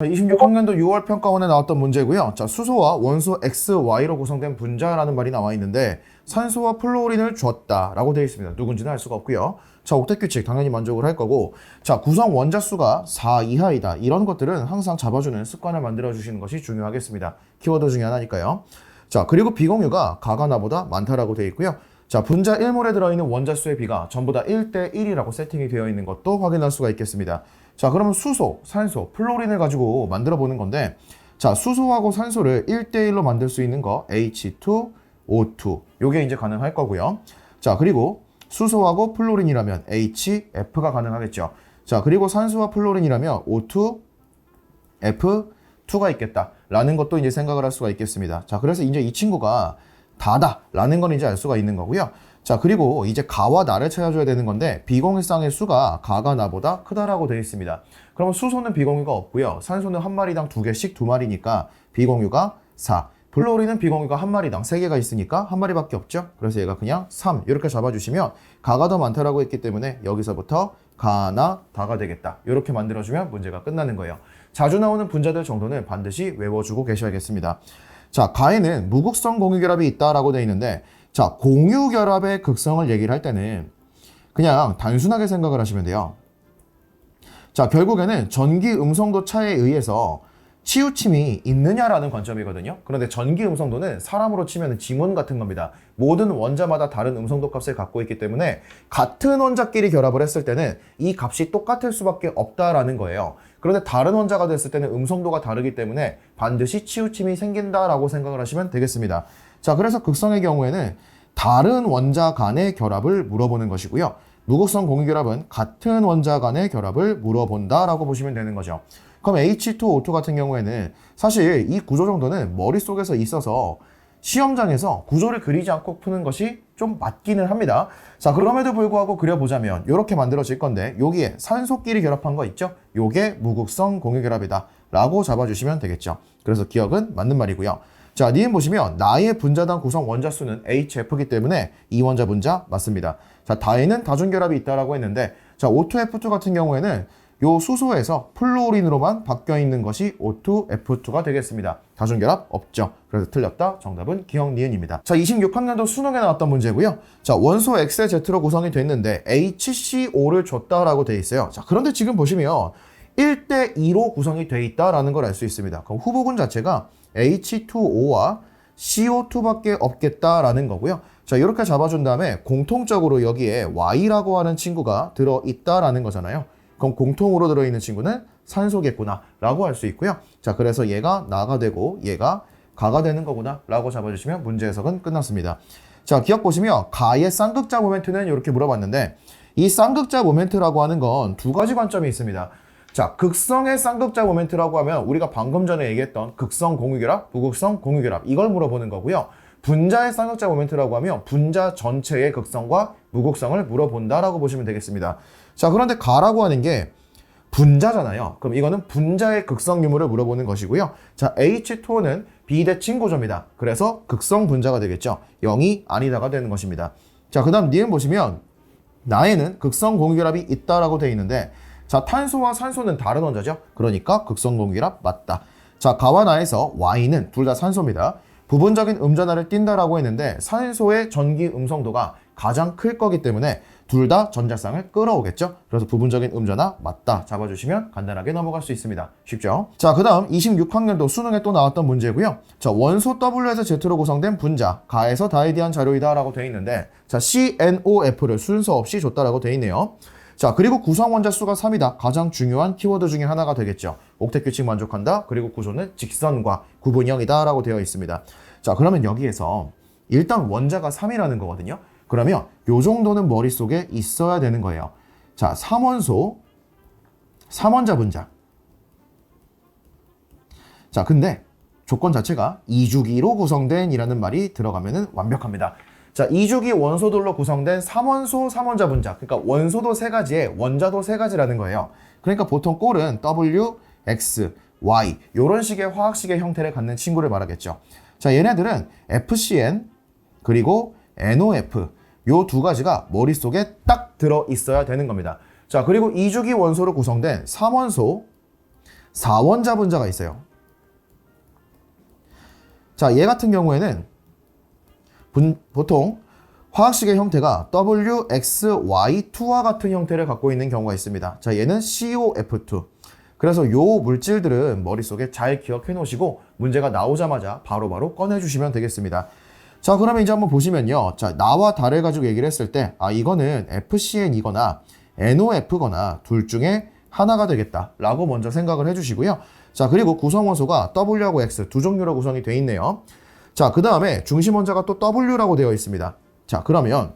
26학년도 6월 평가원에 나왔던 문제고요. 자, 수소와 원소 X, Y로 구성된 분자라는 말이 나와 있는데 산소와 플로린을 줬다라고 되어 있습니다. 누군지는 알 수가 없고요. 자, 옥텟 규칙 당연히 만족을 할 거고, 자, 구성 원자수가 4 이하이다. 이런 것들은 항상 잡아주는 습관을 만들어 주시는 것이 중요하겠습니다. 키워드 중에 하나니까요. 자, 그리고 비공유가 가가 나보다 많다라고 되어 있고요. 자, 분자 1몰에 들어있는 원자수의 비가 전부 다 1대 1이라고 세팅이 되어 있는 것도 확인할 수가 있겠습니다. 자, 그러면 수소, 산소, 플로린을 가지고 만들어 보는 건데, 자, 수소하고 산소를 1대1로 만들 수 있는 거 H2O2 요게 이제 가능할 거고요. 자, 그리고 수소하고 플로린이라면 HF가 가능하겠죠. 자, 그리고 산소와 플로린이라면 O2, F2가 있겠다 라는 것도 이제 생각을 할 수가 있겠습니다. 자, 그래서 이제 이 친구가 다다 라는 건 이제 알 수가 있는 거고요. 자, 그리고 이제 가와 나를 찾아줘야 되는 건데 비공유쌍의 수가 가가 나보다 크다라고 되어 있습니다. 그러면 수소는 비공유가 없고요. 산소는 한 마리당 2개씩 2마리니까 비공유가 4. 플로린은 비공유가 한 마리당 3개가 있으니까 한 마리밖에 없죠. 그래서 얘가 그냥 3 이렇게 잡아주시면 가가 더 많다라고 했기 때문에 여기서부터 가나 다가 되겠다. 이렇게 만들어주면 문제가 끝나는 거예요. 자주 나오는 분자들 정도는 반드시 외워주고 계셔야겠습니다. 자, 가에는 무극성 공유결합이 있다라고 되어 있는데, 자, 공유결합의 극성을 얘기를 할 때는 그냥 단순하게 생각을 하시면 돼요. 자, 결국에는 전기 음성도 차에 의해서 치우침이 있느냐라는 관점이거든요. 그런데 전기 음성도는 사람으로 치면 지문 같은 겁니다. 모든 원자마다 다른 음성도 값을 갖고 있기 때문에 같은 원자끼리 결합을 했을 때는 이 값이 똑같을 수밖에 없다라는 거예요. 그런데 다른 원자가 됐을 때는 음성도가 다르기 때문에 반드시 치우침이 생긴다라고 생각을 하시면 되겠습니다. 자, 그래서 극성의 경우에는 다른 원자 간의 결합을 물어보는 것이고요. 무극성 공유결합은 같은 원자 간의 결합을 물어본다라고 보시면 되는 거죠. 그럼 H2O2 같은 경우에는 사실 이 구조 정도는 머릿속에서 있어서 시험장에서 구조를 그리지 않고 푸는 것이 좀 맞기는 합니다. 자, 그럼에도 불구하고 그려보자면 이렇게 만들어질 건데 여기에 산소끼리 결합한 거 있죠? 요게 무극성 공유결합이다 라고 잡아주시면 되겠죠. 그래서 기억은 맞는 말이고요. 자, 니은 보시면 나의 분자당 구성 원자수는 HF이기 때문에 이 원자 분자 맞습니다. 자, 다에는 다중결합이 있다라고 했는데, 자, O2F2 같은 경우에는 요 수소에서 플로린으로만 바뀌어 있는 것이 O2F2가 되겠습니다. 다중결합 없죠. 그래서 틀렸다. 정답은 기억 니은입니다. 자, 26학년도 수능에 나왔던 문제고요. 자, 원소 X의 Z로 구성이 됐는데 HCO를 줬다라고 돼 있어요. 자, 그런데 지금 보시면 1대2로 구성이 돼 있다라는 걸 알 수 있습니다. 그럼 후보군 자체가 H2O와 CO2밖에 없겠다라는 거고요. 자, 이렇게 잡아준 다음에 공통적으로 여기에 Y라고 하는 친구가 들어있다라는 거잖아요. 그럼 공통으로 들어있는 친구는 산소겠구나 라고 할 수 있고요. 자, 그래서 얘가 나가 되고 얘가 가가 되는 거구나 라고 잡아주시면 문제 해석은 끝났습니다. 자, 기억 보시면 가의 쌍극자 모멘트는 이렇게 물어봤는데 이 쌍극자 모멘트라고 하는 건 두 가지 관점이 있습니다. 자, 극성의 쌍극자 모멘트라고 하면 우리가 방금 전에 얘기했던 극성 공유결합, 무극성 공유결합 이걸 물어보는 거고요. 분자의 쌍극자 모멘트라고 하면 분자 전체의 극성과 무극성을 물어본다라고 보시면 되겠습니다. 자, 그런데 가라고 하는 게 분자잖아요. 그럼 이거는 분자의 극성 유무를 물어보는 것이고요. 자, H2O는 비대칭 구조입니다. 그래서 극성 분자가 되겠죠. 0이 아니다가 되는 것입니다. 자, 그 다음 니은 보시면 나에는 극성 공유결합이 있다라고 되어 있는데, 자, 탄소와 산소는 다른 원자죠. 그러니까 극성 공유결합 맞다. 자, 가와 나에서 Y는 둘 다 산소입니다. 부분적인 음전하를 띈다라고 했는데 산소의 전기 음성도가 가장 클 거기 때문에 둘 다 전자쌍을 끌어오겠죠. 그래서 부분적인 음전하 맞다 잡아주시면 간단하게 넘어갈 수 있습니다. 쉽죠? 자, 그 다음 26학년도 수능에 또 나왔던 문제고요. 자, 원소 W에서 Z로 구성된 분자 가에서 다에 대한 자료이다 라고 되어 있는데, 자, CNOF를 순서 없이 줬다라고 되어 있네요. 자, 그리고 구성 원자 수가 3이다. 가장 중요한 키워드 중에 하나가 되겠죠. 옥텟 규칙 만족한다. 그리고 구조는 직선과 구분형이다 라고 되어 있습니다. 자, 그러면 여기에서 일단 원자가 3이라는 거거든요. 그러면 요 정도는 머릿속에 있어야 되는 거예요. 자, 3원소 3원자 분자. 자, 근데 조건 자체가 2주기로 구성된 이라는 말이 들어가면은 완벽합니다. 자, 2주기 원소들로 구성된 3원소 3원자 분자. 그러니까 원소도 3가지에 원자도 3가지라는 거예요. 그러니까 보통 꼴은 W, X, Y 이런 식의 화학식의 형태를 갖는 친구를 말하겠죠. 자, 얘네들은 FCN 그리고 NOF 요 두 가지가 머릿속에 딱 들어 있어야 되는 겁니다. 자, 그리고 2주기 원소로 구성된 3원소 4원자 분자가 있어요. 자, 얘 같은 경우에는 보통 화학식의 형태가 WXY2와 같은 형태를 갖고 있는 경우가 있습니다. 자, 얘는 COF2. 그래서 요 물질들은 머릿속에 잘 기억해 놓으시고 문제가 나오자마자 바로바로 꺼내주시면 되겠습니다. 자, 그러면 이제 한번 보시면요. 자, 나와 달을 가지고 얘기를 했을 때, 이거는 FCN이거나 NOF거나 둘 중에 하나가 되겠다 라고 먼저 생각을 해주시고요. 자, 그리고 구성원소가 W하고 X 두 종류로 구성이 되어 있네요. 자, 그 다음에 중심원자가 또 W라고 되어 있습니다. 자, 그러면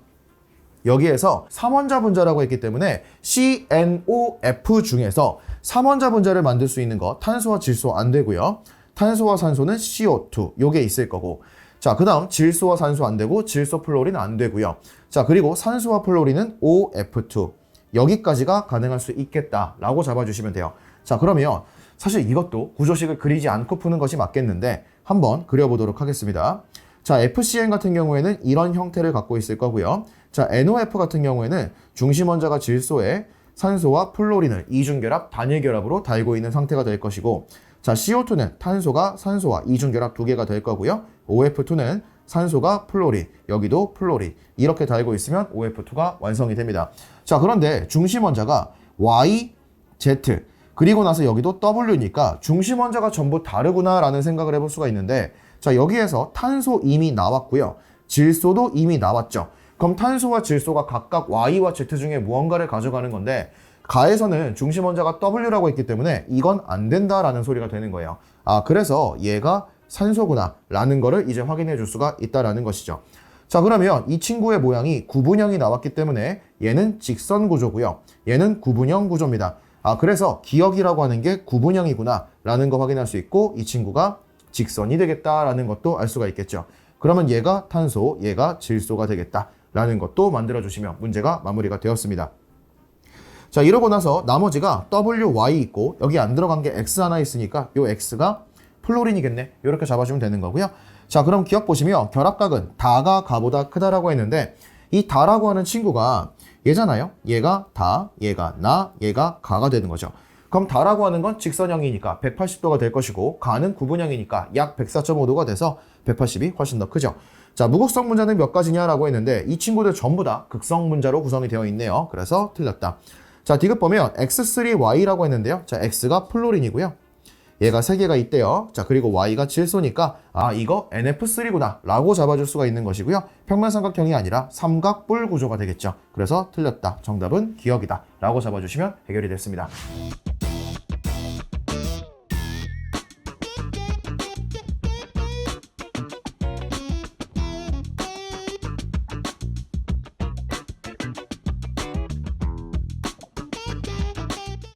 여기에서 3원자 분자라고 했기 때문에 CNOF 중에서 3원자 분자를 만들 수 있는 거 탄소와 질소 안 되고요. 탄소와 산소는 CO2 요게 있을 거고, 자, 그 다음 질소와 산소 안 되고 질소 플로린 안 되고요. 자, 그리고 산소와 플로린은 OF2 여기까지가 가능할 수 있겠다라고 잡아주시면 돼요. 자, 그러면 사실 이것도 구조식을 그리지 않고 푸는 것이 맞겠는데 한번 그려보도록 하겠습니다. 자, FCN 같은 경우에는 이런 형태를 갖고 있을 거고요. 자, NOF 같은 경우에는 중심원자가 질소에 산소와 플로린을 이중결합, 단일결합으로 달고 있는 상태가 될 것이고, 자, CO2는 탄소가 산소와 이중결합 두 개가 될 거고요. OF2는 산소가 플로린, 여기도 플로린 이렇게 달고 있으면 OF2가 완성이 됩니다. 자, 그런데 중심원자가 Y, Z 그리고 나서 여기도 W니까 중심원자가 전부 다르구나 라는 생각을 해볼 수가 있는데, 자, 여기에서 탄소 이미 나왔고요. 질소도 이미 나왔죠. 그럼 탄소와 질소가 각각 Y와 Z 중에 무언가를 가져가는 건데 가에서는 중심원자가 W라고 했기 때문에 이건 안 된다라는 소리가 되는 거예요. 그래서 얘가 산소구나 라는 거를 이제 확인해 줄 수가 있다라는 것이죠. 자, 그러면 이 친구의 모양이 구분형이 나왔기 때문에 얘는 직선 구조고요. 얘는 구분형 구조입니다. 그래서 기억이라고 하는 게 구분형이구나 라는 거 확인할 수 있고, 이 친구가 직선이 되겠다라는 것도 알 수가 있겠죠. 그러면 얘가 탄소, 얘가 질소가 되겠다라는 것도 만들어주시면 문제가 마무리가 되었습니다. 자, 이러고 나서 나머지가 WY 있고 여기 안 들어간 게 X 하나 있으니까 요 X가 플로린이겠네. 이렇게 잡아주면 되는 거고요. 자, 그럼 기억 보시면 결합각은 다가 가보다 크다라고 했는데 이 다라고 하는 친구가 얘잖아요. 얘가 다, 얘가 나, 얘가 가가 되는 거죠. 그럼 다라고 하는 건 직선형이니까 180도가 될 것이고 가는 구분형이니까 약 104.5도가 돼서 180이 훨씬 더 크죠. 자, 무극성 분자는 몇 가지냐라고 했는데 이 친구들 전부 다 극성 분자로 구성이 되어 있네요. 그래서 틀렸다. 자, 디귿 보면 X3Y라고 했는데요. 자, X가 플로린이고요. 얘가 3개가 있대요. 자, 그리고 Y가 질소니까 이거 NF3구나 라고 잡아줄 수가 있는 것이고요. 평면삼각형이 아니라 삼각뿔 구조가 되겠죠. 그래서 틀렸다. 정답은 기억이다 라고 잡아주시면 해결이 됐습니다.